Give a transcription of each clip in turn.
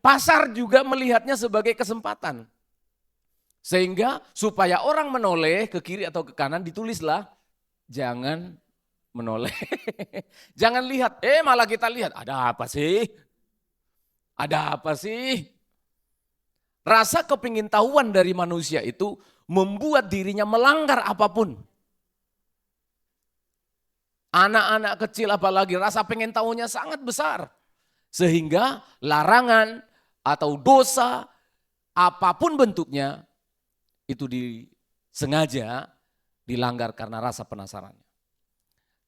pasar juga melihatnya sebagai kesempatan. Sehingga supaya orang menoleh ke kiri atau ke kanan ditulislah jangan menoleh. Jangan lihat, malah kita lihat ada apa sih? Ada apa sih? Rasa kepingin tahuan dari manusia itu membuat dirinya melanggar apapun. Anak-anak kecil apalagi rasa pengen tahunya sangat besar. Sehingga larangan atau dosa apapun bentuknya itu disengaja dilanggar karena rasa penasarannya.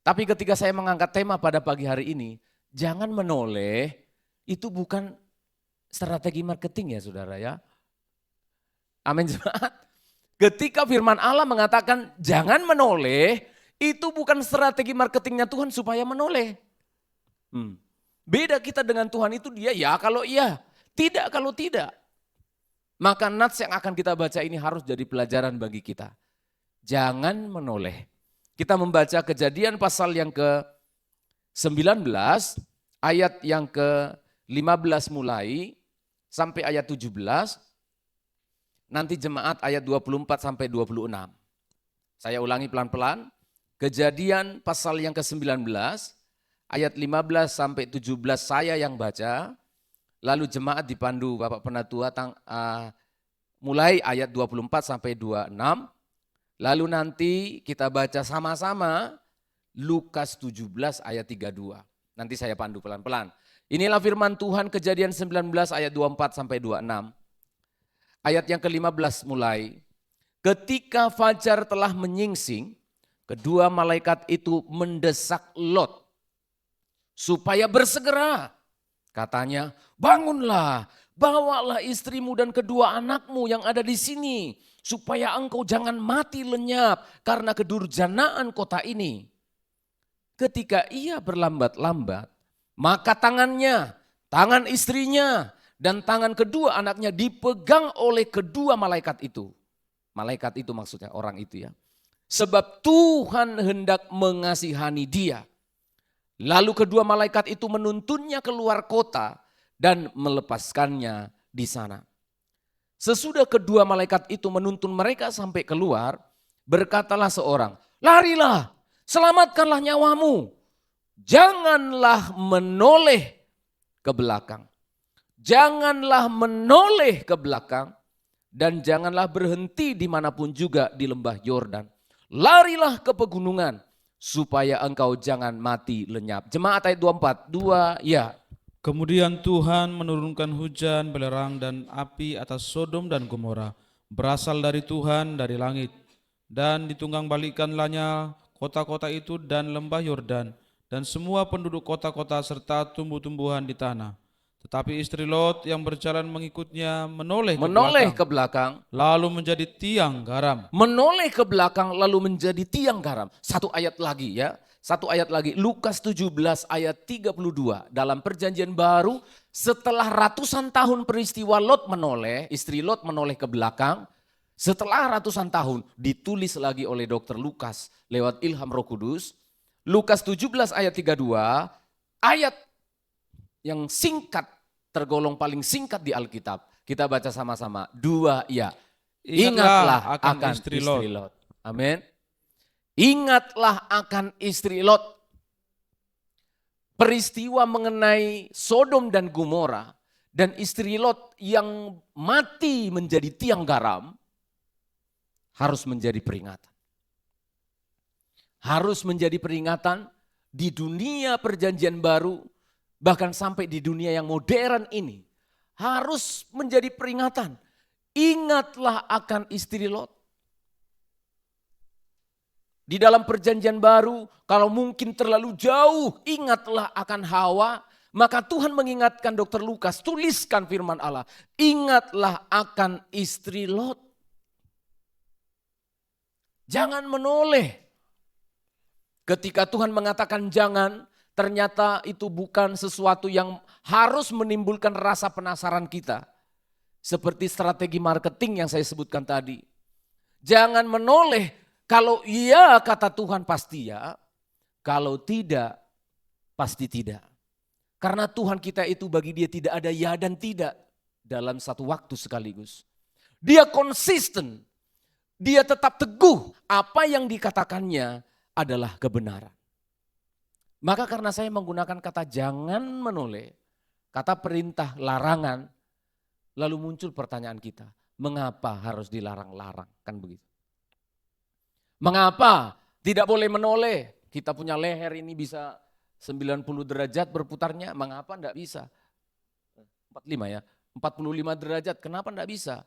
Tapi ketika saya mengangkat tema pada pagi hari ini, jangan menoleh, itu bukan strategi marketing ya saudara ya. Amin jemaat. Ketika firman Allah mengatakan jangan menoleh, itu bukan strategi marketingnya Tuhan supaya menoleh. Beda kita dengan Tuhan itu dia ya kalau iya, tidak kalau tidak. Maka nats yang akan kita baca ini harus jadi pelajaran bagi kita. Jangan menoleh. Kita membaca Kejadian pasal yang ke-19, ayat yang ke-15 mulai sampai ayat 17. Nanti jemaat ayat 24 sampai 26. Saya ulangi pelan-pelan. Kejadian pasal yang ke-19, ayat 15 sampai 17 saya yang baca. Lalu jemaat dipandu Bapak Penatua mulai ayat 24 sampai 26. Lalu nanti kita baca sama-sama Lukas 17 ayat 32. Nanti saya pandu pelan-pelan. Inilah firman Tuhan Kejadian 19 ayat 24 sampai 26. Ayat yang ke-15 mulai. Ketika fajar telah menyingsing, kedua malaikat itu mendesak Lot supaya bersegera. Katanya, bangunlah, bawalah istrimu dan kedua anakmu yang ada di sini, supaya engkau jangan mati lenyap karena kedurjanaan kota ini. Ketika ia berlambat-lambat, maka tangannya, tangan istrinya, dan tangan kedua anaknya dipegang oleh kedua malaikat itu. Malaikat itu maksudnya orang itu ya. Sebab Tuhan hendak mengasihani dia. Lalu kedua malaikat itu menuntunnya keluar kota dan melepaskannya di sana. Sesudah kedua malaikat itu menuntun mereka sampai keluar, berkatalah seorang, larilah, selamatkanlah nyawamu. Janganlah menoleh ke belakang. Janganlah menoleh ke belakang dan janganlah berhenti dimanapun juga di lembah Yordan. Larilah ke pegunungan supaya engkau jangan mati lenyap. Jemaat ayat 24, 2 ya. Kemudian Tuhan menurunkan hujan, belerang dan api atas Sodom dan Gomora, berasal dari Tuhan dari langit. Dan ditunggang-balikanlahnya kota-kota itu dan lembah Yordan, dan semua penduduk kota-kota serta tumbuh-tumbuhan di tanah. Tetapi istri Lot yang berjalan mengikutnya menoleh ke belakang, lalu menjadi tiang garam. Menoleh ke belakang lalu menjadi tiang garam. Satu ayat lagi ya. Satu ayat lagi, Lukas 17 ayat 32. Dalam perjanjian baru, setelah ratusan tahun peristiwa Lot menoleh, istri Lot menoleh ke belakang. Setelah ratusan tahun ditulis lagi oleh Dr. Lukas lewat ilham Roh Kudus. Lukas 17 ayat 32, ayat yang singkat, tergolong paling singkat di Alkitab. Kita baca sama-sama, 2 ya. Ingatlah akan istri Lot. Amin. Ingatlah akan istri Lot. Peristiwa mengenai Sodom dan Gomora dan istri Lot yang mati menjadi tiang garam harus menjadi peringatan. Harus menjadi peringatan di dunia perjanjian baru, bahkan sampai di dunia yang modern ini. Harus menjadi peringatan. Ingatlah akan istri Lot. Di dalam perjanjian baru, kalau mungkin terlalu jauh, ingatlah akan Hawa. Maka Tuhan mengingatkan Dr. Lukas, tuliskan firman Allah. Ingatlah akan istri Lot. Jangan menoleh. Ketika Tuhan mengatakan jangan, ternyata itu bukan sesuatu yang harus menimbulkan rasa penasaran kita. Seperti strategi marketing yang saya sebutkan tadi. Jangan menoleh, kalau iya kata Tuhan pasti ya, kalau tidak pasti tidak. Karena Tuhan kita itu bagi dia tidak ada ya dan tidak dalam satu waktu sekaligus. Dia konsisten, dia tetap teguh, apa yang dikatakannya adalah kebenaran. Maka karena saya menggunakan kata jangan menoleh, kata perintah larangan, lalu muncul pertanyaan kita, mengapa harus dilarang-larang? Kan begitu. Mengapa tidak boleh menoleh? Kita punya leher ini bisa 90 derajat berputarnya, mengapa enggak bisa? 45 ya, 45 derajat, kenapa enggak bisa?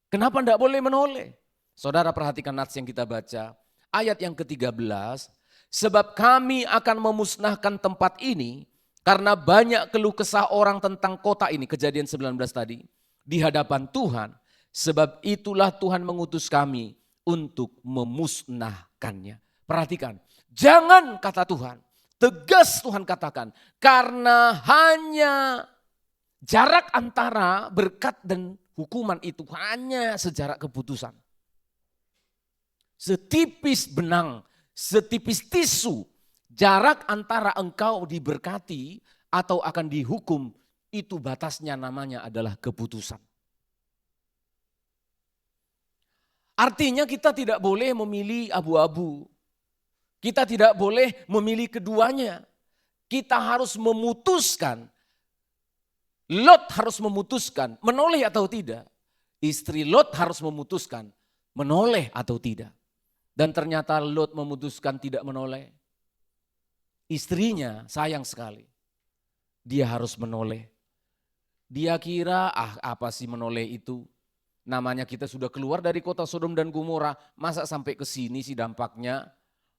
Kenapa enggak boleh menoleh? Saudara perhatikan nats yang kita baca, ayat yang ke-13, sebab kami akan memusnahkan tempat ini karena banyak keluh kesah orang tentang kota ini, Kejadian 19 tadi, di hadapan Tuhan, sebab itulah Tuhan mengutus kami untuk memusnahkannya. Perhatikan, jangan kata Tuhan, tegas Tuhan katakan, karena hanya jarak antara berkat dan hukuman itu hanya sejarak keputusan. Setipis benang, setipis tisu, jarak antara engkau diberkati atau akan dihukum, itu batasnya namanya adalah keputusan. Artinya kita tidak boleh memilih abu-abu. Kita tidak boleh memilih keduanya. Kita harus memutuskan. Lot harus memutuskan menoleh atau tidak. Istri Lot harus memutuskan menoleh atau tidak. Dan ternyata Lot memutuskan tidak menoleh. Istrinya sayang sekali. Dia harus menoleh. Dia kira apa sih menoleh itu. Namanya kita sudah keluar dari kota Sodom dan Gomora. Masa sampai ke sini sih dampaknya.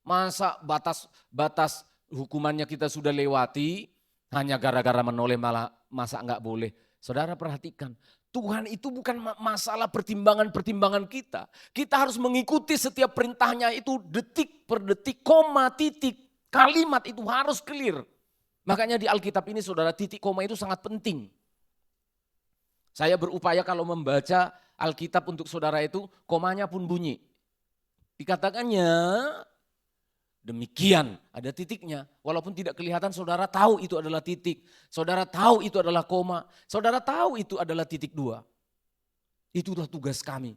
Masa batas hukumannya kita sudah lewati, hanya gara-gara menoleh malah masa enggak boleh. Saudara perhatikan, Tuhan itu bukan masalah pertimbangan-pertimbangan kita. Kita harus mengikuti setiap perintahnya itu detik per detik, koma, titik. Kalimat itu harus clear. Makanya di Alkitab ini saudara, titik koma itu sangat penting. Saya berupaya kalau membaca Alkitab untuk saudara itu, komanya pun bunyi. Dikatakannya demikian, ada titiknya. Walaupun tidak kelihatan, saudara tahu itu adalah titik. Saudara tahu itu adalah koma. Saudara tahu itu adalah titik 2. Itulah tugas kami.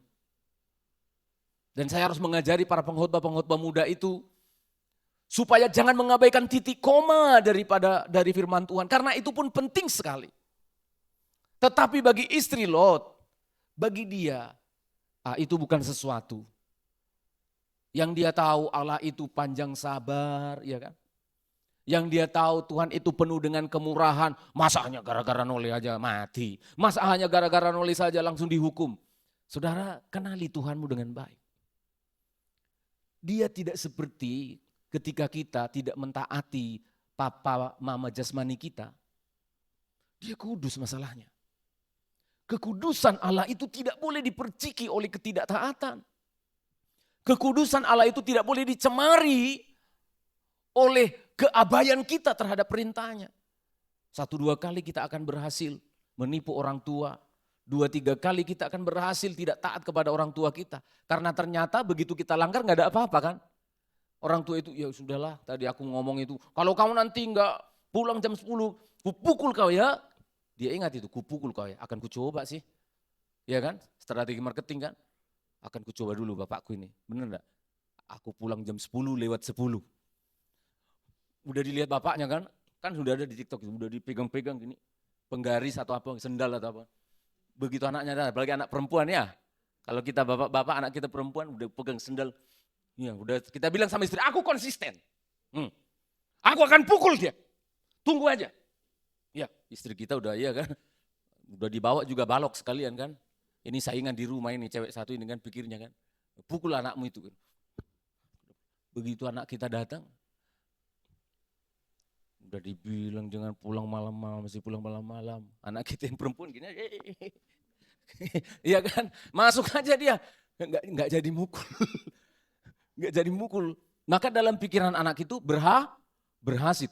Dan saya harus mengajari para pengkhotbah-pengkhotbah muda itu, supaya jangan mengabaikan titik koma dari firman Tuhan. Karena itu pun penting sekali. Tetapi bagi istri Lot, bagi dia, itu bukan sesuatu. Yang dia tahu Allah itu panjang sabar, ya kan? Yang dia tahu Tuhan itu penuh dengan kemurahan, masa hanya gara-gara noleh aja mati. Masa hanya gara-gara noleh saja langsung dihukum. Saudara, kenali Tuhanmu dengan baik. Dia tidak seperti ketika kita tidak mentaati papa mama jasmani kita. Dia kudus masalahnya. Kekudusan Allah itu tidak boleh diperciki oleh ketidaktaatan. Kekudusan Allah itu tidak boleh dicemari oleh keabaian kita terhadap perintahnya. 1-2 kali kita akan berhasil menipu orang tua. 2-3 kali kita akan berhasil tidak taat kepada orang tua kita. Karena ternyata begitu kita langgar gak ada apa-apa kan. Orang tua itu ya sudahlah tadi aku ngomong itu. Kalau kamu nanti gak pulang jam 10, kupukul kau ya. Dia ingat itu, kupukul kau ya, akan kucoba sih. Ya kan, strategi marketing kan. Akan kucoba dulu bapakku ini, bener enggak? Aku pulang jam 10 lewat 10. Udah dilihat bapaknya kan? Kan sudah ada di TikTok, udah dipegang-pegang gini. Penggaris atau apa, sendal atau apa. Begitu anaknya ada, apalagi anak perempuan ya. Kalau kita bapak-bapak, anak kita perempuan udah pegang sendal. Ya, udah kita bilang sama istri, aku konsisten. Aku akan pukul dia. Tunggu aja. Ya, istri kita udah iya kan. Udah dibawa juga balok sekalian kan. Ini saingan di rumah ini, cewek satu ini kan pikirnya kan. Pukul anakmu itu kan. Begitu anak kita datang, udah dibilang jangan pulang malam-malam, masih pulang malam-malam. Anak kita yang perempuan gini, iya kan, masuk aja dia. Enggak jadi mukul. Enggak jadi mukul. Maka dalam pikiran anak itu berhasil.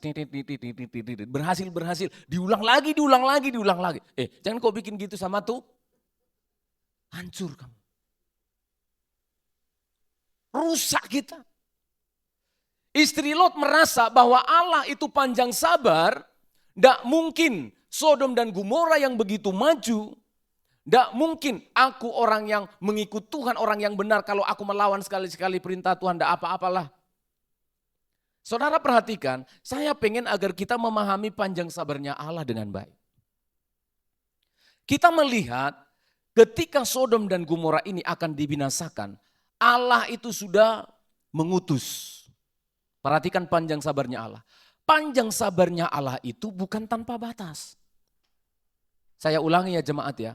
Berhasil. Diulang lagi. Jangan kau bikin gitu sama tuh. Hancur kamu. Rusak kita. Istri Lot merasa bahwa Allah itu panjang sabar, tidak mungkin Sodom dan Gomora yang begitu maju, tidak mungkin aku orang yang mengikut Tuhan, orang yang benar, kalau aku melawan sekali-sekali perintah Tuhan, tidak apa-apalah. Saudara perhatikan, saya pengen agar kita memahami panjang sabarnya Allah dengan baik. Kita melihat ketika Sodom dan Gomora ini akan dibinasakan, Allah itu sudah mengutus. Perhatikan panjang sabarnya Allah. Panjang sabarnya Allah itu bukan tanpa batas. Saya ulangi ya jemaat ya.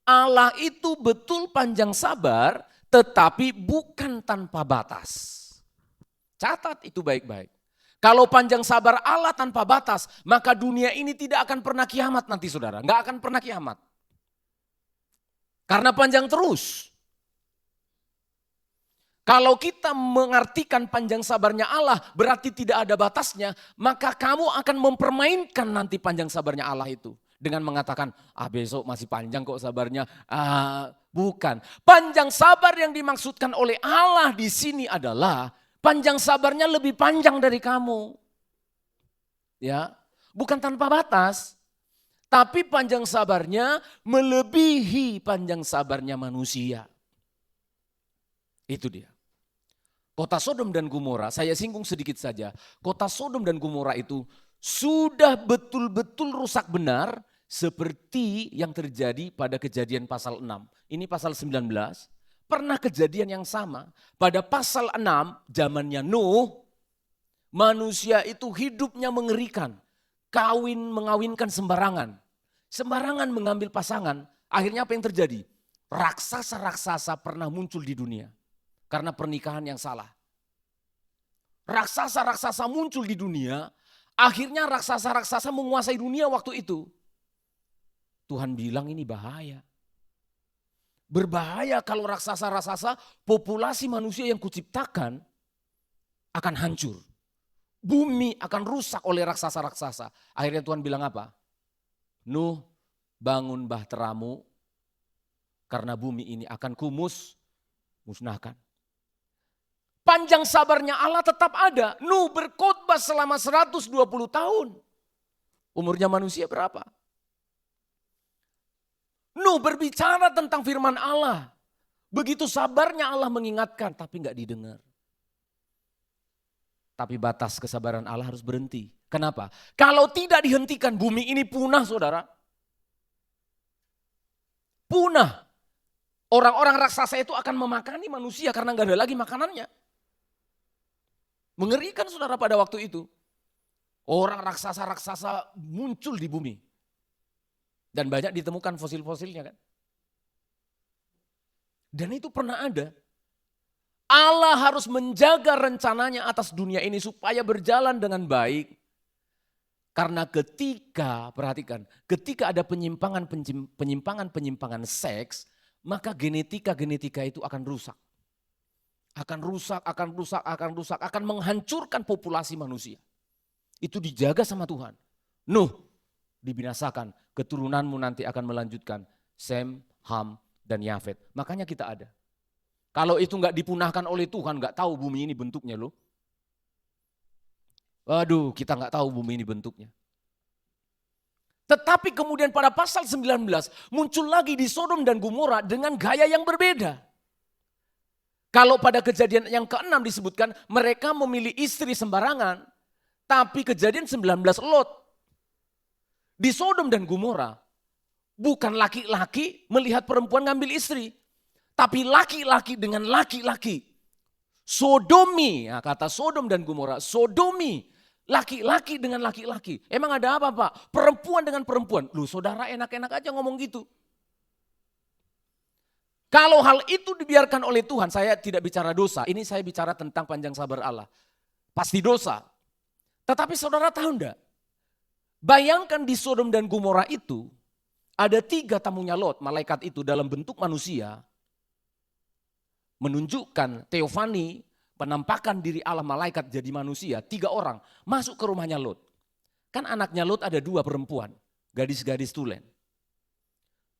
Allah itu betul panjang sabar, tetapi bukan tanpa batas. Catat itu baik-baik. Kalau panjang sabar Allah tanpa batas, maka dunia ini tidak akan pernah kiamat nanti saudara. Nggak akan pernah kiamat. Karena panjang terus. Kalau kita mengartikan panjang sabarnya Allah berarti tidak ada batasnya, maka kamu akan mempermainkan nanti panjang sabarnya Allah itu. Dengan mengatakan, besok masih panjang kok sabarnya. Bukan. Panjang sabar yang dimaksudkan oleh Allah di sini adalah panjang sabarnya lebih panjang dari kamu. Ya, bukan tanpa batas. Tapi panjang sabarnya melebihi panjang sabarnya manusia. Itu dia. Kota Sodom dan Gomora, saya singgung sedikit saja. Kota Sodom dan Gomora itu sudah betul-betul rusak benar seperti yang terjadi pada Kejadian pasal 6. Ini pasal 19, pernah kejadian yang sama. Pada pasal 6, zamannya Nuh, manusia itu hidupnya mengerikan. Mengawinkan sembarangan. Sembarangan mengambil pasangan. Akhirnya apa yang terjadi? Raksasa-raksasa pernah muncul di dunia. Karena pernikahan yang salah. Raksasa-raksasa muncul di dunia, akhirnya raksasa-raksasa menguasai dunia waktu itu. Tuhan bilang ini bahaya. Berbahaya kalau raksasa-raksasa, populasi manusia yang kuciptakan akan hancur. Bumi akan rusak oleh raksasa-raksasa. Akhirnya Tuhan bilang apa? Nuh, bangun bahteramu, karena bumi ini akan musnahkan. Panjang sabarnya Allah tetap ada. Nuh berkhotbah selama 120 tahun. Umurnya manusia berapa? Nuh berbicara tentang firman Allah. Begitu sabarnya Allah mengingatkan, tapi enggak didengar. Tapi batas kesabaran Allah harus berhenti. Kenapa? Kalau tidak dihentikan, bumi ini punah saudara. Punah. Orang-orang raksasa itu akan memakani manusia karena enggak ada lagi makanannya. Mengerikan saudara pada waktu itu. Orang raksasa-raksasa muncul di bumi. Dan banyak ditemukan fosil-fosilnya kan. Dan itu pernah ada. Allah harus menjaga rencananya atas dunia ini supaya berjalan dengan baik. Karena perhatikan, ketika ada penyimpangan seks, maka genetika itu akan rusak. Akan menghancurkan populasi manusia. Itu dijaga sama Tuhan. Nuh dibinasakan, keturunanmu nanti akan melanjutkan Sem, Ham, dan Yafet. Makanya kita ada. Kalau itu enggak dipunahkan oleh Tuhan, enggak tahu bumi ini bentuknya loh. Waduh, kita enggak tahu bumi ini bentuknya. Tetapi kemudian pada pasal 19 muncul lagi di Sodom dan Gomora dengan gaya yang berbeda. Kalau pada kejadian yang ke-6 disebutkan mereka memilih istri sembarangan. Tapi kejadian 19 Lot. Di Sodom dan Gomora bukan laki-laki melihat perempuan ngambil istri. Tapi laki-laki dengan laki-laki. Sodomi, kata Sodom dan Gomora, sodomi. Laki-laki dengan laki-laki. Emang ada apa Pak? Perempuan dengan perempuan. Loh saudara enak-enak aja ngomong gitu. Kalau hal itu dibiarkan oleh Tuhan, saya tidak bicara dosa. Ini saya bicara tentang panjang sabar Allah. Pasti dosa. Tetapi saudara tahu enggak? Bayangkan di Sodom dan Gomora itu, ada 3 tamunya Lot, malaikat itu dalam bentuk manusia. Menunjukkan teofani, penampakan diri Allah malaikat jadi manusia, 3 orang masuk ke rumahnya Lot. Kan anaknya Lot ada 2 perempuan, gadis-gadis tulen.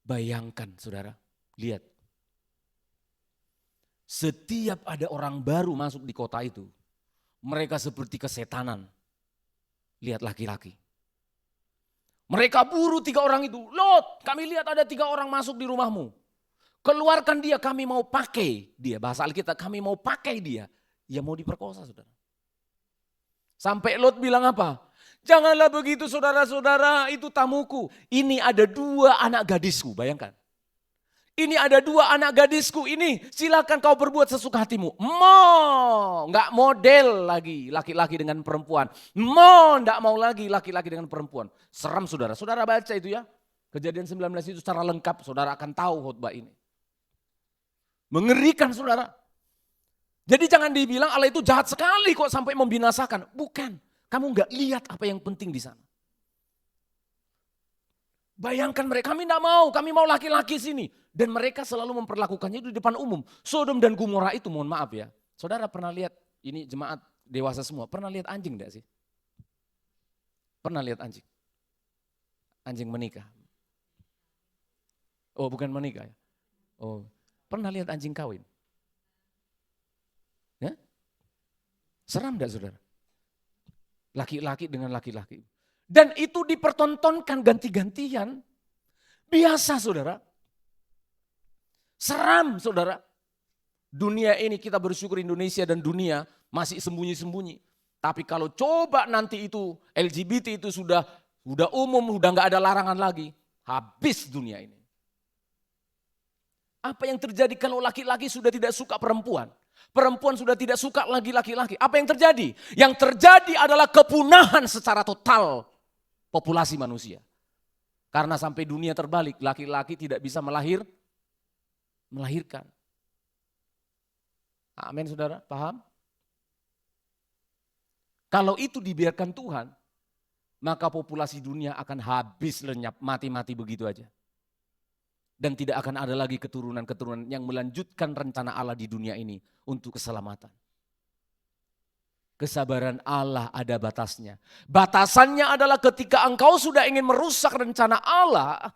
Bayangkan saudara, lihat. Setiap ada orang baru masuk di kota itu, mereka seperti kesetanan. Lihat laki-laki. Mereka buru 3 orang itu. Lot, kami lihat ada 3 orang masuk di rumahmu. Keluarkan dia, kami mau pakai dia. Bahasa Alkitab, kami mau pakai dia. Ya mau diperkosa, saudara. Sampai Lot bilang apa? Janganlah begitu saudara-saudara, itu tamuku. Ini ada 2 anak gadisku, bayangkan. Ini ada 2 anak gadisku, ini silakan kau berbuat sesuka hatimu. Enggak model lagi laki-laki dengan perempuan. Enggak mau lagi laki-laki dengan perempuan. Seram saudara, saudara baca itu ya. Kejadian 19 itu secara lengkap, saudara akan tahu khotbah ini. Mengerikan saudara. Jadi jangan dibilang Allah itu jahat sekali kok sampai membinasakan. Bukan, kamu enggak lihat apa yang penting di sana. Bayangkan mereka, kami enggak mau, kami mau laki-laki sini. Dan mereka selalu memperlakukannya itu di depan umum. Sodom dan Gomora itu, mohon maaf ya. Saudara pernah lihat, ini jemaat dewasa semua, pernah lihat anjing enggak sih? Pernah lihat anjing? Anjing menikah. Oh bukan menikah ya? Oh, pernah lihat anjing kawin? Ya? Seram enggak saudara? Laki-laki dengan laki-laki. Dan itu dipertontonkan ganti-gantian. Biasa saudara. Seram saudara. Dunia ini kita bersyukur Indonesia dan dunia masih sembunyi-sembunyi. Tapi kalau coba nanti itu LGBT itu sudah umum, sudah nggak ada larangan lagi. Habis dunia ini. Apa yang terjadi kalau laki-laki sudah tidak suka perempuan? Perempuan sudah tidak suka lagi laki-laki. Apa yang terjadi? Yang terjadi adalah kepunahan secara total populasi manusia. Karena sampai dunia terbalik, laki-laki tidak bisa melahirkan. Amin saudara, paham? Kalau itu dibiarkan Tuhan, maka populasi dunia akan habis lenyap, mati-mati begitu aja. Dan tidak akan ada lagi keturunan-keturunan yang melanjutkan rencana Allah di dunia ini untuk keselamatan. Kesabaran Allah ada batasnya. Batasannya adalah ketika engkau sudah ingin merusak rencana Allah,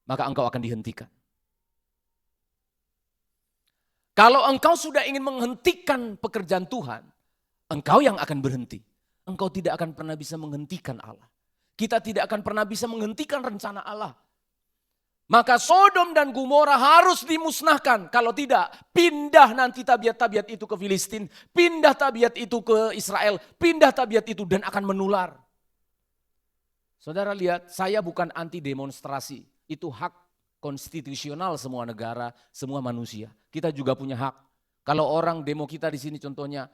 maka engkau akan dihentikan. Kalau engkau sudah ingin menghentikan pekerjaan Tuhan, engkau yang akan berhenti. Engkau tidak akan pernah bisa menghentikan Allah. Kita tidak akan pernah bisa menghentikan rencana Allah. Maka Sodom dan Gomora harus dimusnahkan. Kalau tidak, pindah nanti tabiat-tabiat itu ke Filistin, pindah tabiat itu ke Israel, pindah tabiat itu dan akan menular. Saudara lihat, saya bukan anti demonstrasi. Itu hak konstitusional semua negara, semua manusia. Kita juga punya hak. Kalau orang demo kita di sini contohnya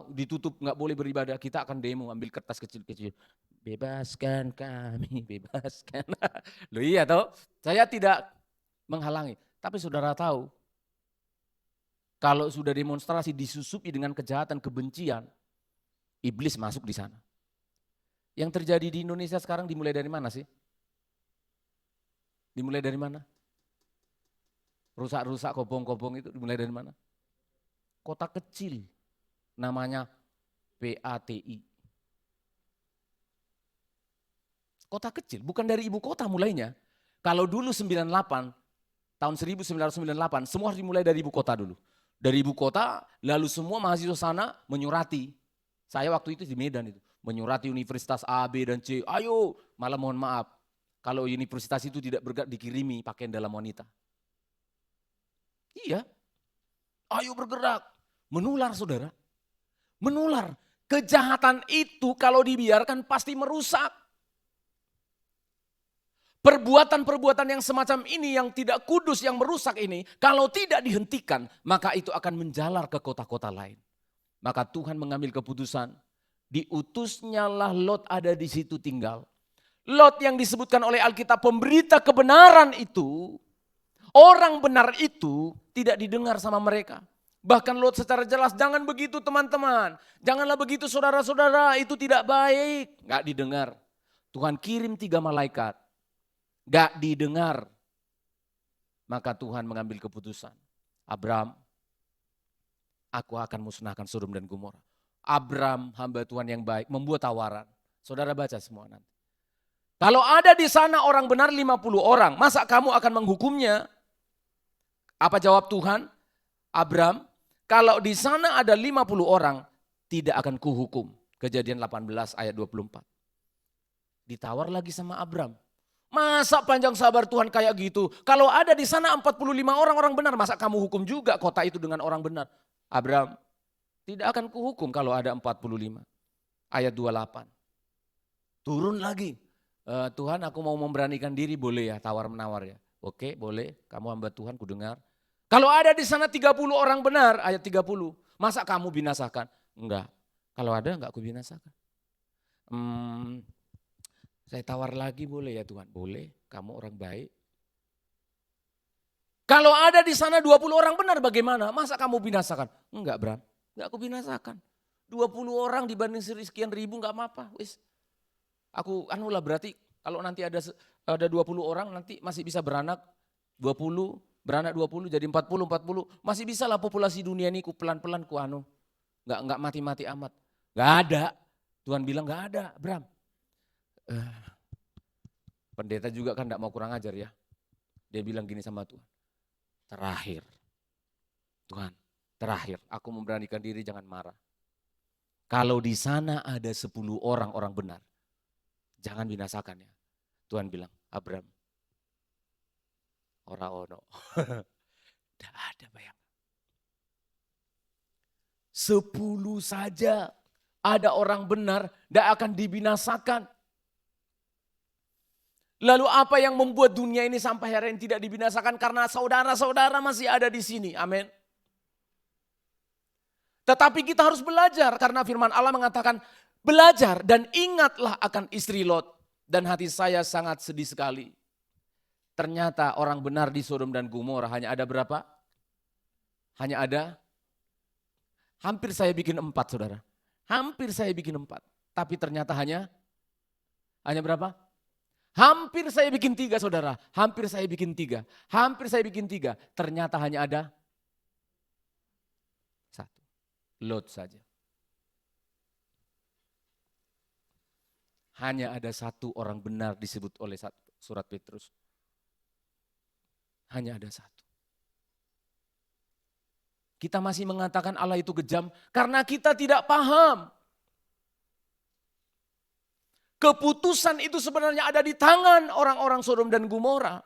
ditutup nggak boleh beribadah, kita akan demo ambil kertas kecil-kecil. Bebaskan kami, bebaskan. Loh iya toh, saya tidak menghalangi. Tapi saudara tahu, kalau sudah demonstrasi disusupi dengan kejahatan, kebencian, iblis masuk di sana. Yang terjadi di Indonesia sekarang dimulai dari mana sih? Dimulai dari mana? Rusak-rusak, kobong-kobong itu dimulai dari mana? Kota kecil, namanya PATI. Kota kecil, bukan dari ibu kota mulainya. Kalau dulu 98, tahun 1998, semua harus dimulai dari ibu kota dulu. Dari ibu kota, lalu semua mahasiswa sana menyurati. Saya waktu itu di Medan itu, menyurati universitas A, B, dan C. Ayo, malah mohon maaf, kalau universitas itu tidak bergerak dikirimi pakaian dalam wanita. Iya, ayo bergerak. Menular saudara, menular. Kejahatan itu kalau dibiarkan pasti merusak. Perbuatan-perbuatan yang semacam ini yang tidak kudus, yang merusak ini, kalau tidak dihentikan, maka itu akan menjalar ke kota-kota lain. Maka Tuhan mengambil keputusan, diutusnya lah Lot ada di situ tinggal. Lot yang disebutkan oleh Alkitab pemberita kebenaran itu, orang benar itu tidak didengar sama mereka. Bahkan Lot secara jelas, jangan begitu teman-teman, janganlah begitu saudara-saudara, itu tidak baik. Gak didengar. Tuhan kirim 3 malaikat. Gak didengar. Maka Tuhan mengambil keputusan. Abram, aku akan musnahkan Sodom dan Gomora. Abram, hamba Tuhan yang baik, membuat tawaran. Saudara baca semua nanti. Kalau ada di sana orang benar 50 orang, masa kamu akan menghukumnya? Apa jawab Tuhan? Abram, kalau di sana ada 50 orang, tidak akan kuhukum. Kejadian 18 ayat 24. Ditawar lagi sama Abram. Masa panjang sabar Tuhan kayak gitu? Kalau ada di sana 45 orang benar, masa kamu hukum juga kota itu dengan orang benar? Abram, tidak akan kuhukum kalau ada 45. Ayat 28. Turun lagi. Tuhan, aku mau memberanikan diri, boleh ya, tawar-menawar ya. Oke, boleh, kamu hamba Tuhan, kudengar. Kalau ada di sana 30 orang benar, ayat 30. Masa kamu binasakan? Enggak. Kalau ada enggak aku binasakan. Saya tawar lagi boleh ya Tuhan? Boleh, kamu orang baik. Kalau ada di sana 20 orang benar bagaimana? Masa kamu binasakan? Enggak Bram, enggak aku binasakan. 20 orang dibanding sekian ribu enggak apa-apa. Wis. Aku anulah berarti kalau nanti ada 20 orang nanti masih bisa beranak 20, beranak 20 jadi 40. Masih bisa lah populasi dunia ini ku pelan-pelan ku anu. Enggak mati-mati amat. Enggak ada. Tuhan bilang enggak ada, Bram. Pendeta juga kan enggak mau kurang ajar ya. Dia bilang gini sama Tuhan. Terakhir. Tuhan, terakhir aku memberanikan diri jangan marah. Kalau di sana ada 10 orang benar. Jangan binasakan ya. Tuhan bilang, Abram. Ora ono. Tidak ada bayang. 10 saja ada orang benar, tidak akan dibinasakan. Lalu apa yang membuat dunia ini sampai hari ini tidak dibinasakan? Karena saudara-saudara masih ada di sini. Amin. Tetapi kita harus belajar karena firman Allah mengatakan, belajar dan ingatlah akan istri Lot. Dan hati saya sangat sedih sekali. Ternyata orang benar di Sodom dan Gomora hanya ada berapa? Hanya ada, hampir saya bikin 4 saudara. Hampir saya bikin 4. Tapi ternyata hanya berapa? Hampir saya bikin 3 saudara. Hampir saya bikin 3. Hampir saya bikin 3. Ternyata hanya ada 1. Lot saja. Hanya ada 1 orang benar disebut oleh surat Petrus. Hanya ada 1. Kita masih mengatakan Allah itu kejam karena kita tidak paham. Keputusan itu sebenarnya ada di tangan orang-orang Sodom dan Gomora.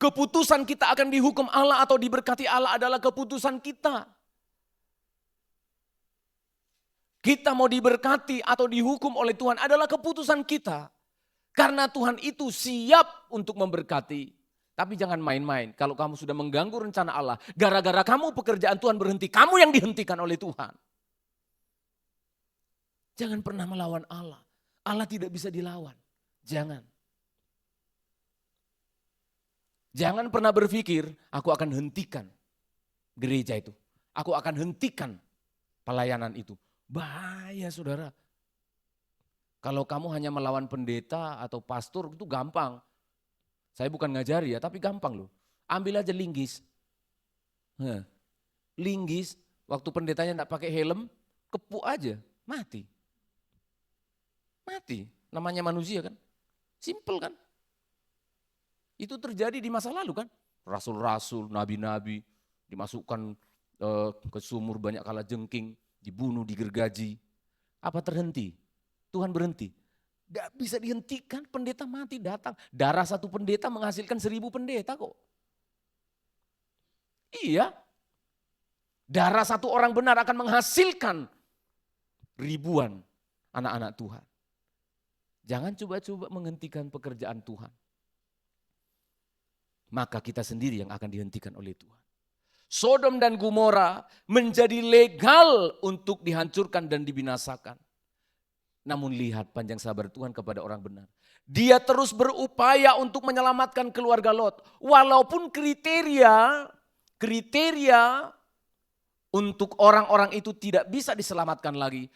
Keputusan kita akan dihukum Allah atau diberkati Allah adalah keputusan kita. Kita mau diberkati atau dihukum oleh Tuhan adalah keputusan kita. Karena Tuhan itu siap untuk memberkati. Tapi jangan main-main. Kalau kamu sudah mengganggu rencana Allah, gara-gara kamu pekerjaan Tuhan berhenti, kamu yang dihentikan oleh Tuhan. Jangan pernah melawan Allah. Allah tidak bisa dilawan. Jangan. Jangan pernah berpikir, aku akan hentikan gereja itu. Aku akan hentikan pelayanan itu. Bahaya saudara. Kalau kamu hanya melawan pendeta atau pastor itu gampang. Saya bukan ngajari ya, tapi gampang loh. Ambil aja linggis. Linggis, waktu pendetanya enggak pakai helm, kepuk aja, mati. Mati, namanya manusia kan. Simple kan. Itu terjadi di masa lalu kan. Rasul-rasul, nabi-nabi dimasukkan ke sumur banyak kala jengking, dibunuh, digergaji. Apa terhenti? Tuhan berhenti. Tidak bisa dihentikan, pendeta mati datang. Darah 1 pendeta menghasilkan 1000 pendeta kok. Iya. Darah 1 orang benar akan menghasilkan ribuan anak-anak Tuhan. Jangan coba-coba menghentikan pekerjaan Tuhan. Maka kita sendiri yang akan dihentikan oleh Tuhan. Sodom dan Gomora menjadi legal untuk dihancurkan dan dibinasakan. Namun lihat panjang sabar Tuhan kepada orang benar. Dia terus berupaya untuk menyelamatkan keluarga Lot. Walaupun kriteria untuk orang-orang itu tidak bisa diselamatkan lagi.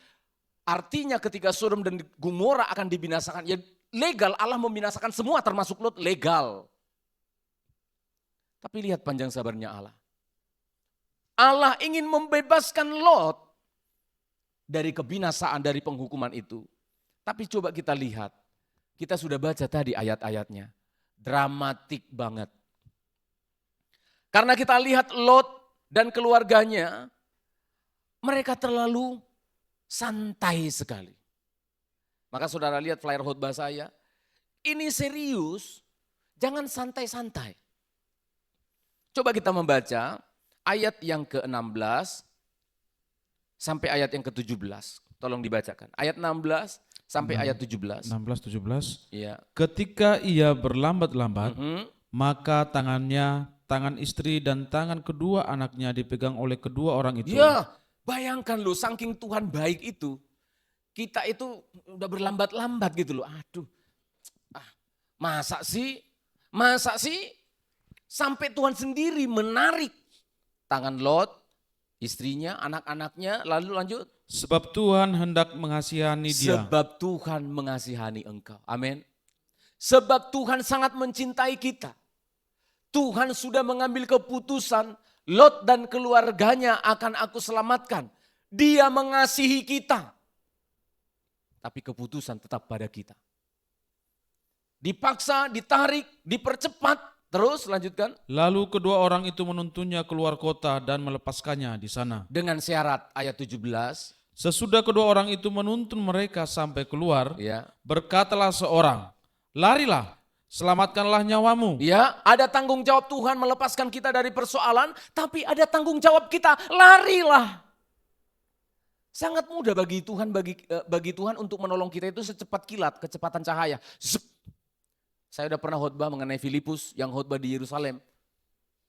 Artinya ketika Sodom dan Gomora akan dibinasakan, ya legal Allah membinasakan semua termasuk Lot legal. Tapi lihat panjang sabarnya Allah. Allah ingin membebaskan Lot dari kebinasaan, dari penghukuman itu. Tapi coba kita lihat, kita sudah baca tadi ayat-ayatnya. Dramatik banget. Karena kita lihat Lot dan keluarganya Mereka terlalu santai sekali. Maka saudara lihat flyer khotbah saya, ini serius, jangan santai-santai. Coba kita membaca ayat yang ke-16 sampai ayat yang ke-17. Tolong dibacakan. Ayat 16 sampai ayat 17. 16-17. Iya. Ketika ia berlambat-lambat, Mhm. maka tangannya, tangan istri dan tangan kedua anaknya dipegang oleh kedua orang itu. Ya, bayangkan loh, saking Tuhan baik itu. Kita itu udah berlambat-lambat gitu loh. Aduh, masa sih? Masa sih? Sampai Tuhan sendiri menarik tangan Lot, istrinya, anak-anaknya, lalu lanjut. Sebab Tuhan hendak mengasihani dia. Sebab Tuhan mengasihani engkau. Amin. Sebab Tuhan sangat mencintai kita. Tuhan sudah mengambil keputusan, Lot dan keluarganya akan aku selamatkan. Dia mengasihi kita. Tapi keputusan tetap pada kita. Dipaksa, ditarik, dipercepat. Terus lanjutkan. Lalu kedua orang itu menuntunnya keluar kota dan melepaskannya di sana. Dengan syarat ayat 17. Sesudah kedua orang itu menuntun mereka sampai keluar, Ya. berkatalah seorang, larilah, selamatkanlah nyawamu. Ya, ada tanggung jawab Tuhan melepaskan kita dari persoalan, tapi ada tanggung jawab kita, larilah. Sangat mudah bagi Tuhan untuk menolong kita itu secepat kilat, kecepatan cahaya. Zup. Saya udah pernah khotbah mengenai Filipus yang khotbah di Yerusalem.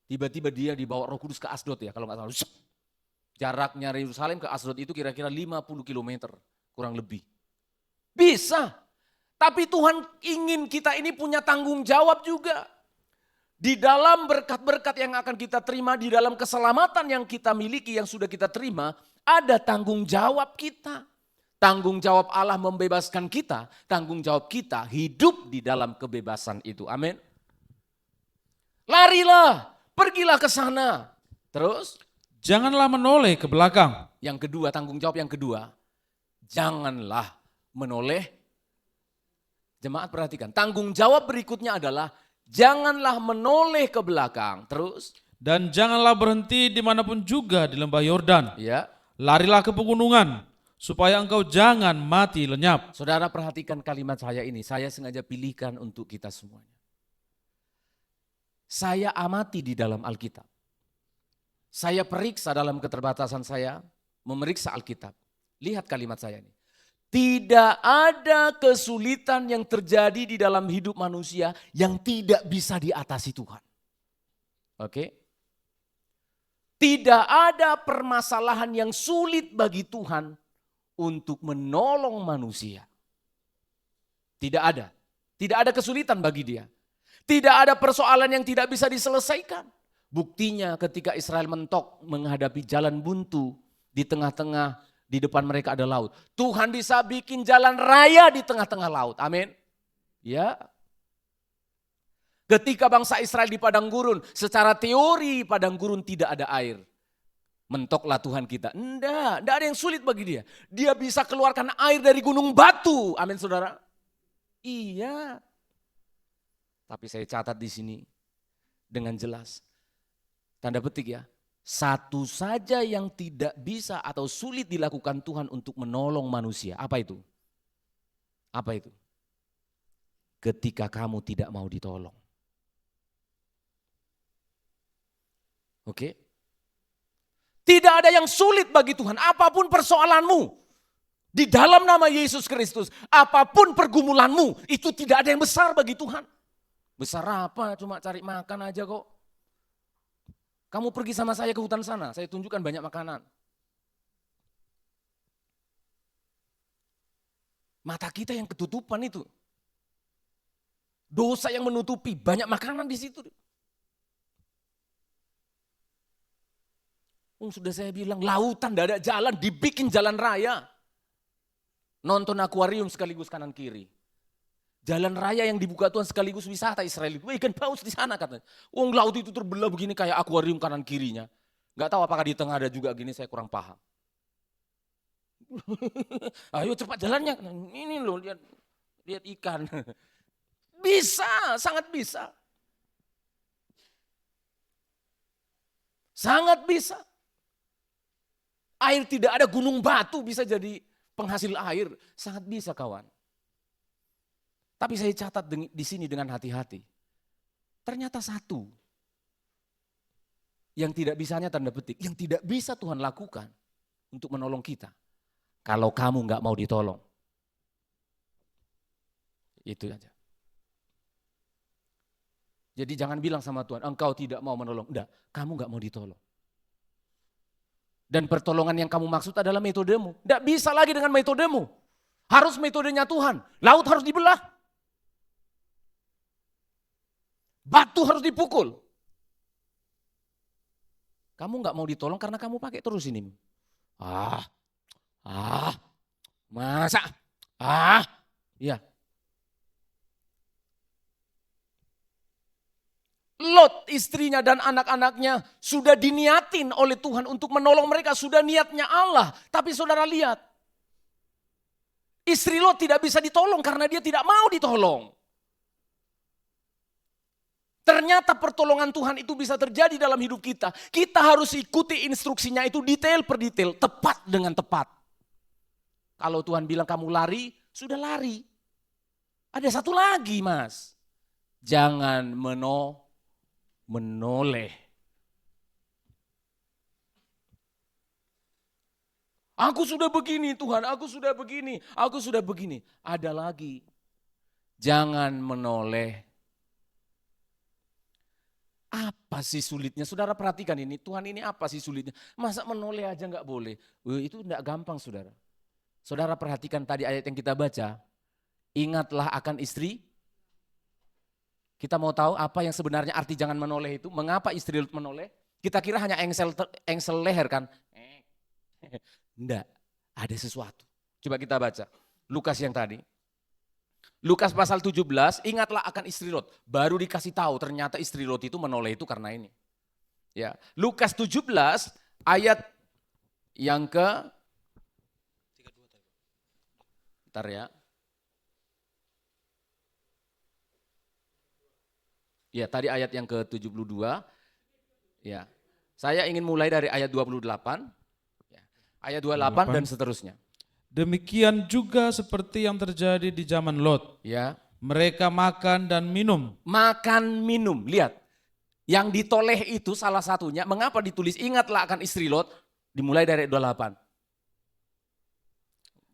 Tiba-tiba dia dibawa Roh Kudus ke Asdod ya, kalau nggak salah. Zup. Jaraknya Yerusalem ke Asdod itu kira-kira 50 km, kurang lebih. Bisa. Tapi Tuhan ingin kita ini punya tanggung jawab juga. Di dalam berkat-berkat yang akan kita terima, di dalam keselamatan yang kita miliki, yang sudah kita terima, ada tanggung jawab kita. Tanggung jawab Allah membebaskan kita, tanggung jawab kita hidup di dalam kebebasan itu. Amin. Larilah, pergilah ke sana. Terus Janganlah menoleh ke belakang. yang kedua, tanggung jawab yang kedua, janganlah menoleh. Jemaat perhatikan, tanggung jawab berikutnya adalah janganlah menoleh ke belakang. Terus, Dan janganlah berhenti dimanapun juga di lembah Yordan. ya, Larilah ke pegunungan, supaya engkau jangan mati lenyap. saudara perhatikan kalimat saya ini. Saya sengaja pilihkan untuk kita semuanya. Saya amati di dalam Alkitab. Saya periksa dalam keterbatasan saya, memeriksa Alkitab. Lihat kalimat saya ini. Tidak ada kesulitan yang terjadi di dalam hidup manusia yang tidak bisa diatasi Tuhan. Oke? Tidak ada permasalahan yang sulit bagi Tuhan untuk menolong manusia. Tidak ada. Tidak ada kesulitan bagi dia. Tidak ada persoalan yang tidak bisa diselesaikan. Buktinya ketika Israel mentok menghadapi jalan buntu di tengah-tengah, di depan mereka ada laut. Tuhan bisa bikin jalan raya di tengah-tengah laut. Amin. Ya. Ketika bangsa Israel di padang gurun, secara teori padang gurun tidak ada air. Mentoklah Tuhan kita. Enggak ada yang sulit bagi dia. Dia bisa keluarkan air dari gunung batu. Amin saudara. Iya. Tapi saya catat di sini dengan jelas. Tanda petik ya. Satu saja yang tidak bisa atau sulit dilakukan Tuhan untuk menolong manusia. Apa itu? Apa itu? Ketika kamu tidak mau ditolong. Oke? Tidak ada yang sulit bagi Tuhan. Apapun persoalanmu. Di dalam nama Yesus Kristus. Apapun pergumulanmu. Itu tidak ada yang besar bagi Tuhan. Besar apa? Cuma cari makan aja kok. Kamu pergi sama saya ke hutan sana. Saya tunjukkan banyak makanan. Mata kita yang ketutupan itu. Dosa yang menutupi. Banyak makanan di situ. Sudah saya bilang, lautan tidak ada jalan, dibikin jalan raya. Nonton akuarium sekaligus kanan kiri. Jalan raya yang dibuka Tuhan sekaligus wisata Israel itu. Ikan paus di sana katanya. Laut itu terbelah begini kayak akuarium kanan kirinya. Gak tahu apakah di tengah ada juga gini, saya kurang paham. Ayo cepat jalannya. Ini loh, lihat ikan. Bisa, sangat bisa. Sangat bisa. Air tidak ada, gunung batu bisa jadi penghasil air. Sangat bisa kawan. Tapi saya catat di sini dengan hati-hati. Ternyata satu yang tidak bisanya tanda petik, yang tidak bisa Tuhan lakukan untuk menolong kita. Kalau kamu nggak mau ditolong. Itu aja. Jadi jangan bilang sama Tuhan, engkau tidak mau menolong. Enggak, kamu nggak mau ditolong. Dan pertolongan yang kamu maksud adalah metodemu. Tidak bisa lagi dengan metodemu. Harus metodenya Tuhan. Laut harus dibelah. Batu harus dipukul. Kamu nggak mau ditolong karena kamu pakai terus ini. Masa? Ya. Lot istrinya dan anak-anaknya sudah diniatin oleh Tuhan untuk menolong mereka. Sudah niatnya Allah. Tapi saudara lihat. Istri Lot tidak bisa ditolong karena dia tidak mau ditolong. Ternyata pertolongan Tuhan itu bisa terjadi dalam hidup kita. Kita harus ikuti instruksinya itu detail per detail. Tepat dengan tepat. Kalau Tuhan bilang kamu lari, sudah lari. Ada satu lagi mas. Jangan menoleh. Aku sudah begini Tuhan, aku sudah begini, aku sudah begini. Ada lagi, jangan menoleh. Apa sih sulitnya? Saudara perhatikan ini, Tuhan ini apa sih sulitnya? Masa menoleh aja nggak boleh? Itu enggak gampang saudara. Saudara perhatikan tadi ayat yang kita baca, ingatlah akan istri. Kita mau tahu apa yang sebenarnya arti jangan menoleh itu. Mengapa istri Lot menoleh? Kita kira hanya engsel leher kan? Enggak, ada sesuatu. Coba kita baca. Lukas yang tadi. Lukas pasal 17, ingatlah akan istri Lot. Baru dikasih tahu ternyata istri Lot itu menoleh itu karena ini. Ya, Lukas 17 ayat yang ke Bentar ya. Ya, tadi ayat yang ke-72. Ya. Saya ingin mulai dari ayat 28. Ya. Ayat 28 dan seterusnya. Demikian juga seperti yang terjadi di zaman Lot. Ya. Mereka makan dan minum. Makan minum. Lihat. Yang ditoleh itu salah satunya. Mengapa ditulis ingatlah akan istri Lot? Dimulai dari ayat 28.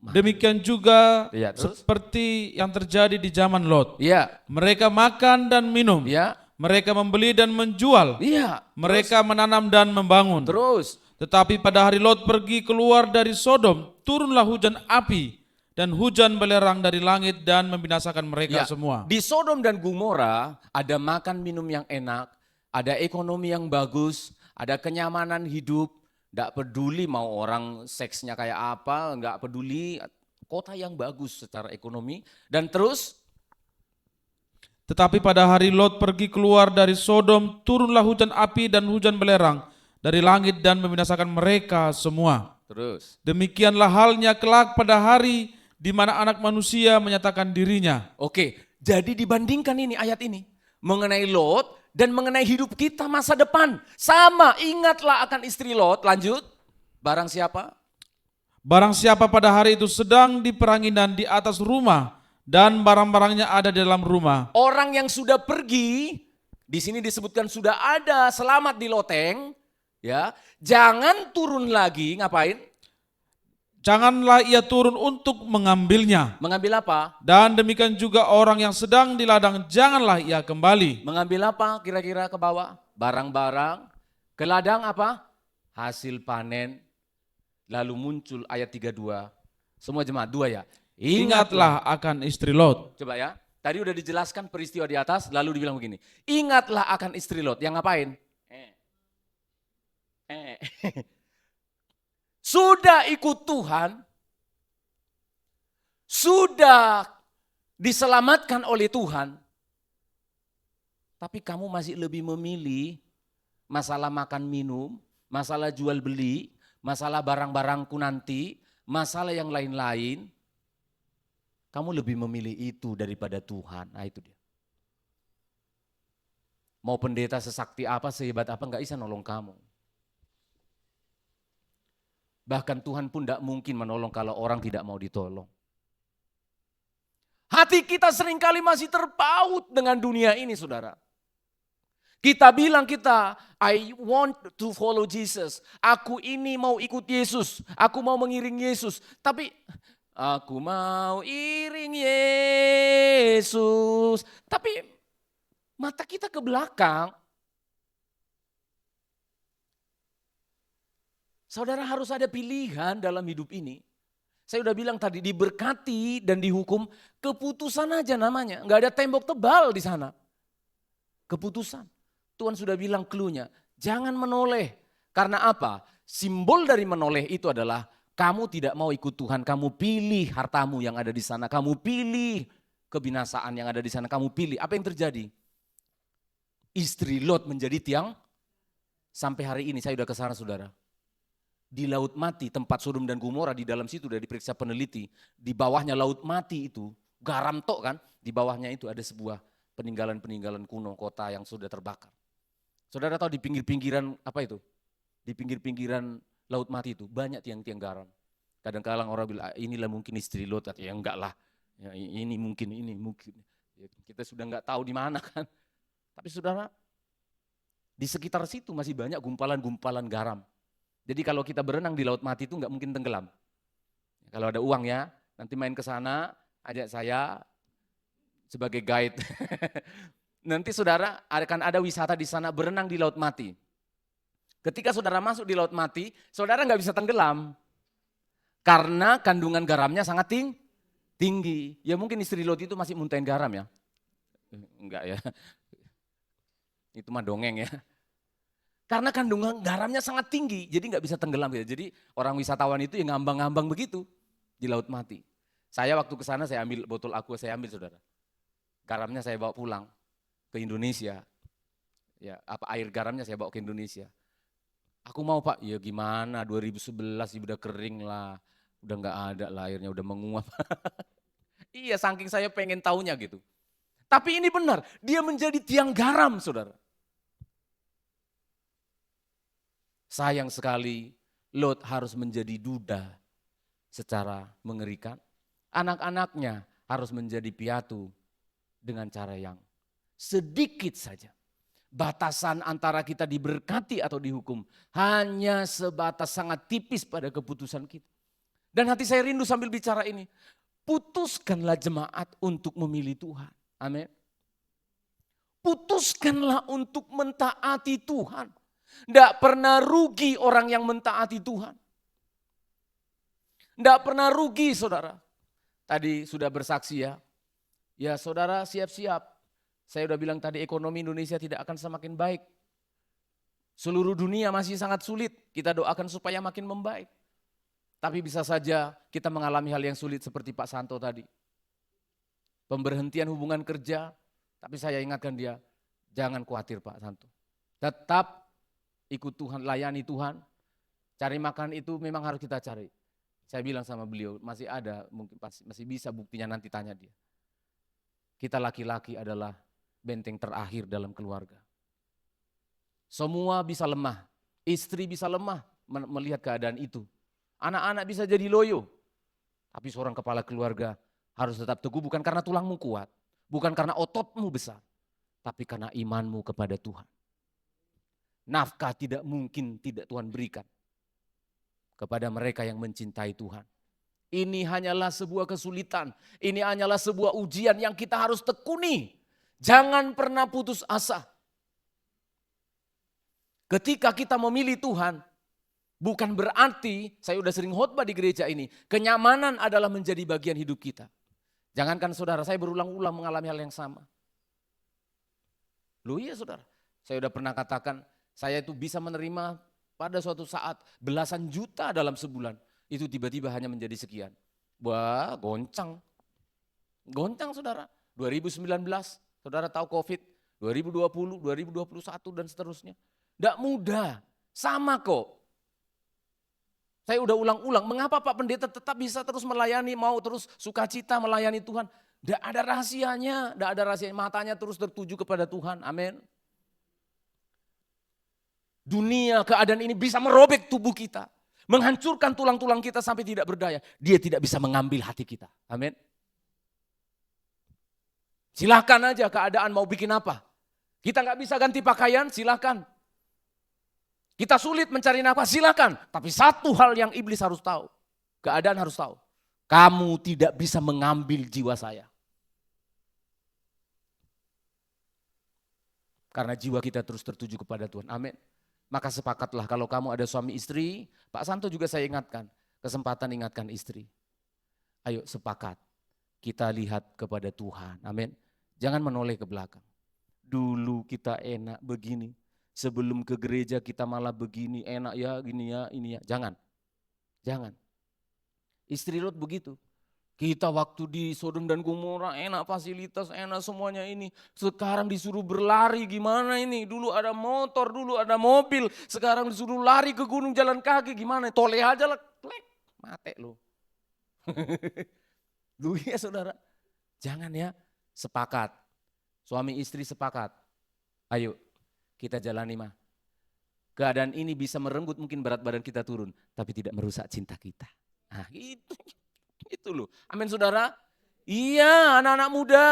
Demikian juga Ya, seperti yang terjadi di zaman Lot. Ya. Mereka makan dan minum. Ya. Mereka membeli dan menjual. Iya. Mereka menanam dan membangun. Terus. Tetapi pada hari Lot pergi keluar dari Sodom, turunlah hujan api dan hujan belerang dari langit dan membinasakan mereka semua. Di Sodom dan Gomora ada makan minum yang enak, ada ekonomi yang bagus, ada kenyamanan hidup. Tidak peduli mau orang seksnya kayak apa, nggak peduli, kota yang bagus secara ekonomi. Dan terus, tetapi pada hari Lot pergi keluar dari Sodom, turunlah hujan api dan hujan belerang dari langit dan membinasakan mereka semua. Terus. Demikianlah halnya kelak pada hari di mana anak manusia menyatakan dirinya. Oke, jadi dibandingkan ini ayat ini mengenai Lot dan mengenai hidup kita masa depan. Sama, ingatlah akan istri Lot. Lanjut, barang siapa? Barang siapa pada hari itu sedang di peranginan di atas rumah dan barang-barangnya ada di dalam rumah. Orang yang sudah pergi, di sini disebutkan sudah ada selamat di loteng, ya. Jangan turun lagi, ngapain? Janganlah ia turun untuk mengambilnya. Mengambil apa? Dan demikian juga orang yang sedang di ladang, janganlah ia kembali. Mengambil apa kira-kira ke bawah? Barang-barang. Ke ladang apa? Hasil panen. Lalu muncul ayat 32. Semua jemaat 2 ya. Ingatlah akan istri Lot. Coba ya. Tadi udah dijelaskan peristiwa di atas, lalu dibilang begini. Ingatlah akan istri Lot. Yang ngapain? Sudah ikut Tuhan, sudah diselamatkan oleh Tuhan, tapi kamu masih lebih memilih masalah makan minum, masalah jual beli, masalah barang-barangku nanti, masalah yang lain-lain. Kamu lebih memilih itu daripada Tuhan. Nah itu dia. Mau pendeta sesakti apa, sehebat apa, nggak bisa nolong kamu. Bahkan Tuhan pun tidak mungkin menolong kalau orang tidak mau ditolong. Hati kita seringkali masih terpaut dengan dunia ini, saudara. Kita bilang I want to follow Jesus. Aku ini mau ikut Yesus. Aku mau mengiring Yesus. Tapi aku mau iring Yesus. Tapi mata kita ke belakang. Saudara harus ada pilihan dalam hidup ini. Saya udah bilang tadi, diberkati dan dihukum, keputusan aja namanya. Enggak ada tembok tebal di sana. Keputusan. Tuhan sudah bilang clue-nya, jangan menoleh. Karena apa? Simbol dari menoleh itu adalah kamu tidak mau ikut Tuhan, kamu pilih hartamu yang ada di sana, kamu pilih kebinasaan yang ada di sana, kamu pilih. Apa yang terjadi? Istri Lot menjadi tiang, sampai hari ini saya udah ke sana, saudara. Di Laut Mati, tempat Sodom dan Gomora, di dalam situ udah diperiksa peneliti, di bawahnya Laut Mati itu, garam tok kan, di bawahnya itu ada sebuah peninggalan-peninggalan kuno kota yang sudah terbakar. Saudara tahu di pinggir-pinggiran apa itu? Di pinggir-pinggiran Laut Mati itu banyak tiang-tiang garam. Kadang-kadang orang bilang inilah mungkin istri Lot, ya enggak lah. Ya, ini mungkin. Ya, kita sudah enggak tahu di mana kan. Tapi saudara, di sekitar situ masih banyak gumpalan-gumpalan garam. Jadi kalau kita berenang di Laut Mati itu enggak mungkin tenggelam. Kalau ada uang ya, nanti main ke sana, ajak saya sebagai guide. Nanti saudara akan ada wisata di sana berenang di Laut Mati. Ketika saudara masuk di Laut Mati, saudara nggak bisa tenggelam. Karena kandungan garamnya sangat tinggi. Ya mungkin istri Lot itu masih muntahin garam ya. Enggak ya. Itu mah dongeng ya. Karena kandungan garamnya sangat tinggi, jadi nggak bisa tenggelam gitu. Jadi orang wisatawan itu yang ngambang-ngambang begitu di Laut Mati. Saya waktu ke sana saya ambil botol aqua, saya ambil saudara. Garamnya saya bawa pulang ke Indonesia. Ya, air garamnya saya bawa ke Indonesia. Aku mau Pak, ya gimana 2011 udah kering lah. Udah nggak ada lah airnya, udah menguap. Iya, saking saya pengen taunya gitu. Tapi ini benar, dia menjadi tiang garam saudara. Sayang sekali Lot harus menjadi duda secara mengerikan. Anak-anaknya harus menjadi piatu dengan cara yang sedikit saja. Batasan antara kita diberkati atau dihukum hanya sebatas sangat tipis pada keputusan kita. Dan hati saya rindu sambil bicara ini. Putuskanlah jemaat untuk memilih Tuhan. Amin. Putuskanlah untuk mentaati Tuhan. Tidak pernah rugi orang yang mentaati Tuhan. Tidak pernah rugi saudara. Tadi sudah bersaksi ya. Ya saudara siap-siap. Saya udah bilang tadi ekonomi Indonesia tidak akan semakin baik. Seluruh dunia masih sangat sulit. Kita doakan supaya makin membaik. Tapi bisa saja kita mengalami hal yang sulit seperti Pak Santo tadi. Pemberhentian hubungan kerja. Tapi saya ingatkan dia, jangan khawatir Pak Santo. Tetap ikut Tuhan, layani Tuhan. Cari makan itu memang harus kita cari. Saya bilang sama beliau, masih ada, mungkin masih bisa buktinya nanti tanya dia. Kita laki-laki adalah benteng terakhir dalam keluarga. Semua bisa lemah, istri bisa lemah melihat keadaan itu. Anak-anak bisa jadi loyo, tapi seorang kepala keluarga harus tetap teguh bukan karena tulangmu kuat, bukan karena ototmu besar, tapi karena imanmu kepada Tuhan. Nafkah tidak mungkin tidak Tuhan berikan kepada mereka yang mencintai Tuhan. Ini hanyalah sebuah kesulitan, ini hanyalah sebuah ujian yang kita harus tekuni. Jangan pernah putus asa. Ketika kita memilih Tuhan, bukan berarti, saya udah sering khotbah di gereja ini, kenyamanan adalah menjadi bagian hidup kita. Jangankan saudara, saya berulang-ulang mengalami hal yang sama. Loh iya saudara, saya udah pernah katakan, saya itu bisa menerima pada suatu saat belasan juta dalam sebulan. Itu tiba-tiba hanya menjadi sekian. Wah goncang. Goncang saudara. 2019 saudara tahu COVID. 2020, 2021 dan seterusnya. Tidak mudah. Sama kok. Saya udah ulang-ulang. Mengapa Pak Pendeta tetap bisa terus melayani. Mau terus sukacita melayani Tuhan. Tidak ada rahasianya. Tidak ada rahasianya. Matanya terus tertuju kepada Tuhan. Amin. Dunia keadaan ini bisa merobek tubuh kita. menghancurkan tulang-tulang kita sampai tidak berdaya, dia tidak bisa mengambil hati kita. Amin. Silahkan aja keadaan mau bikin apa. Kita nggak bisa ganti pakaian, silahkan. Kita sulit mencari nafkah, silahkan. Tapi satu hal yang iblis harus tahu, keadaan harus tahu. Kamu tidak bisa mengambil jiwa saya. Karena jiwa kita terus tertuju kepada Tuhan. Amin. Maka sepakatlah kalau kamu ada suami istri, Pak Santo juga saya ingatkan, kesempatan ingatkan istri. Ayo sepakat, kita lihat kepada Tuhan. Amin. Jangan menoleh ke belakang. Dulu kita enak begini, sebelum ke gereja kita malah begini, enak ya, gini ya, ini ya. Jangan, jangan. Istri Lot begitu. Kita waktu di Sodom dan Gomora enak fasilitas, enak semuanya ini. Sekarang disuruh berlari gimana ini? Dulu ada motor, dulu ada mobil. Sekarang disuruh lari ke gunung jalan kaki gimana? Toleh aja lah, plek, mate lo. Lu ya saudara, jangan ya, sepakat. Suami istri sepakat. Ayo kita jalani mah. Keadaan ini bisa merenggut mungkin berat badan kita turun, tapi tidak merusak cinta kita. Nah itu loh. Amin saudara. Iya anak-anak muda.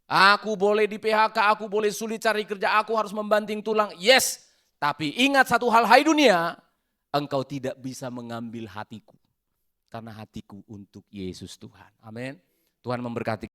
Aku boleh di PHK, aku boleh sulit cari kerja, aku harus membanting tulang. Yes. Tapi ingat satu hal, hai dunia. Engkau tidak bisa mengambil hatiku. Karena hatiku untuk Yesus Tuhan. Amin. Tuhan memberkati.